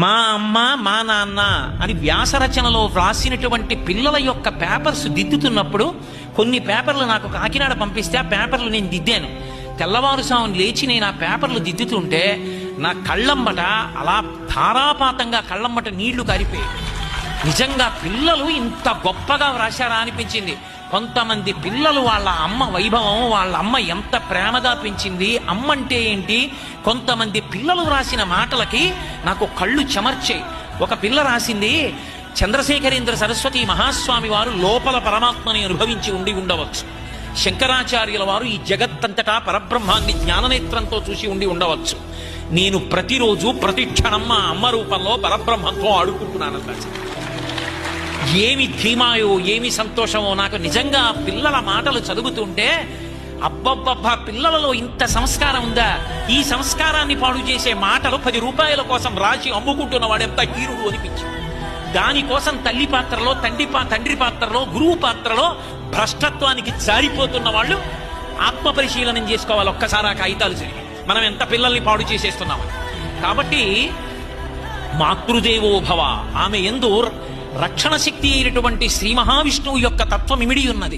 మా అమ్మ మా నాన్న అని వ్యాసరచనలో వ్రాసినటువంటి పిల్లల యొక్క పేపర్స్ దిద్దుతున్నప్పుడు కొన్ని పేపర్లు నాకు కాకినాడ పంపిస్తే ఆ పేపర్లు నేను దిద్దాను. తెల్లవారుసాము లేచి నేను ఆ పేపర్లు దిద్దుతుంటే నా కళ్ళమ్మట అలా ధారాపాతంగా కళ్ళమ్మట నీళ్లు కారిపోయాయి. నిజంగా పిల్లలు ఇంత గొప్పగా వ్రాశారా అనిపించింది. కొంతమంది పిల్లలు వాళ్ళ అమ్మ వైభవం, వాళ్ళ అమ్మ ఎంత ప్రేమగా పెంచింది, అమ్మ అంటే ఏంటి, కొంతమంది పిల్లలు రాసిన మాటలకి నాకు కళ్ళు చెమర్చాయి. ఒక పిల్ల రాసింది, చంద్రశేఖరేంద్ర సరస్వతి మహాస్వామి వారు లోపల పరమాత్మని అనుభవించి ఉండి ఉండవచ్చు, శంకరాచార్యుల వారు ఈ జగత్తంతటా పరబ్రహ్మాన్ని జ్ఞాననేత్రంతో చూసి ఉండి ఉండవచ్చు, నేను ప్రతిరోజు ప్రతి క్షణం మా అమ్మ రూపంలో పరబ్రహ్మంతో ఆడుకుంటున్నాను. ఏమి ధీమాయో ఏమి సంతోషమో నాకు నిజంగా పిల్లల మాటలు చదువుతుంటే, అబ్బబ్బబ్బా పిల్లలలో ఇంత సంస్కారం ఉందా, ఈ సంస్కారాన్ని పాడు చేసే మాటలు 10 రూపాయల కోసం రాసి అమ్ముకుంటున్న వాడెంత హీరుడు అనిపించింది. దానికోసం తల్లి పాత్రలో తండ్రి పాత్రలో గురువు పాత్రలో భ్రష్టత్వానికి జారిపోతున్న వాళ్ళు ఆత్మ పరిశీలనం చేసుకోవాలి. ఒక్కసారి ఆ కాగితాలు జరిగి మనం ఎంత పిల్లల్ని పాడు చేసేస్తున్నామని. కాబట్టి మాతృదేవో భవ, ఆమె యందు రక్షణ శక్తి అయినటువంటి శ్రీ మహావిష్ణువు యొక్క తత్వం ఇమిడి ఉన్నది.